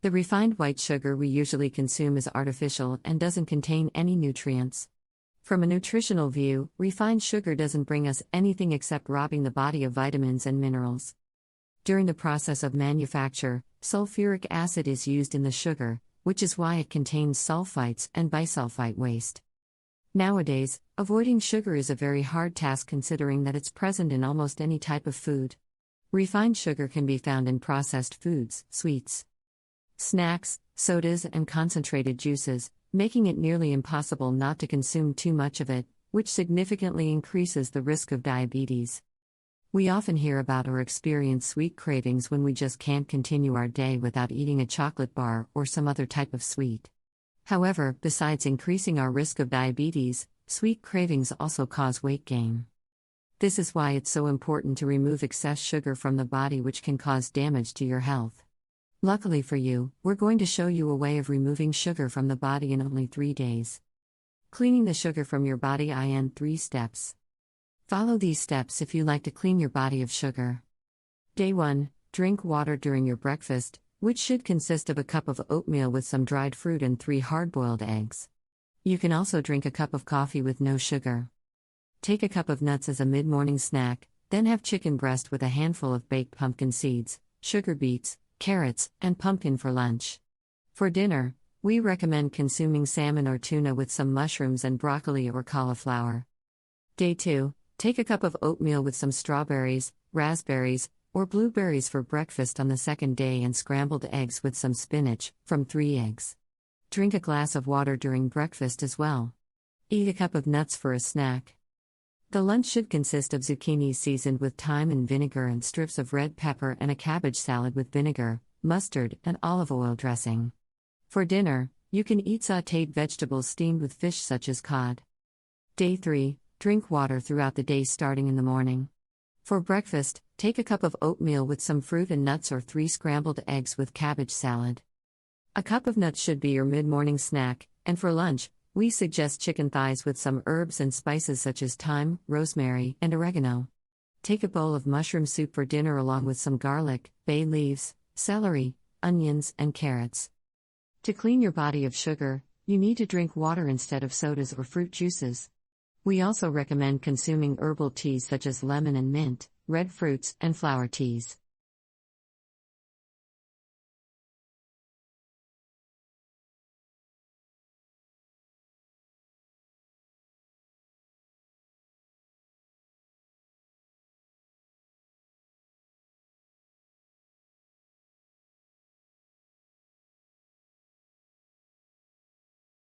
The refined white sugar we usually consume is artificial and doesn't contain any nutrients. From a nutritional view, refined sugar doesn't bring us anything except robbing the body of vitamins and minerals. During the process of manufacture, sulfuric acid is used in the sugar, which is why it contains sulfites and bisulfite waste. Nowadays, avoiding sugar is a very hard task considering that it's present in almost any type of food. Refined sugar can be found in processed foods, sweets, snacks, sodas, and concentrated juices, making it nearly impossible not to consume too much of it, which significantly increases the risk of diabetes. We often hear about or experience sweet cravings when we just can't continue our day without eating a chocolate bar or some other type of sweet. However, besides increasing our risk of diabetes, sweet cravings also cause weight gain. This is why it's so important to remove excess sugar from the body, which can cause damage to your health. Luckily for you, we're going to show you a way of removing sugar from the body in only 3 days. Cleaning the sugar from your body in 3 steps. Follow these steps if you like to clean your body of sugar. Day 1. Drink water during your breakfast, which should consist of a cup of oatmeal with some dried fruit and 3 hard-boiled eggs. You can also drink a cup of coffee with no sugar. Take a cup of nuts as a mid-morning snack, then have chicken breast with a handful of baked pumpkin seeds, sugar beets, carrots, and pumpkin for lunch. For dinner, we recommend consuming salmon or tuna with some mushrooms and broccoli or cauliflower. Day 2. Take a cup of oatmeal with some strawberries, raspberries, or blueberries for breakfast on the second day and scrambled eggs with some spinach, from 3 eggs. Drink a glass of water during breakfast as well. Eat a cup of nuts for a snack. The lunch should consist of zucchini seasoned with thyme and vinegar and strips of red pepper and a cabbage salad with vinegar, mustard, and olive oil dressing. For dinner, you can eat sautéed vegetables steamed with fish such as cod. Day 3. Drink water throughout the day starting in the morning. For breakfast, take a cup of oatmeal with some fruit and nuts or 3 scrambled eggs with cabbage salad. A cup of nuts should be your mid-morning snack, and for lunch, we suggest chicken thighs with some herbs and spices such as thyme, rosemary, and oregano. Take a bowl of mushroom soup for dinner along with some garlic, bay leaves, celery, onions, and carrots. To clean your body of sugar, you need to drink water instead of sodas or fruit juices. We also recommend consuming herbal teas such as lemon and mint, red fruits, and flower teas.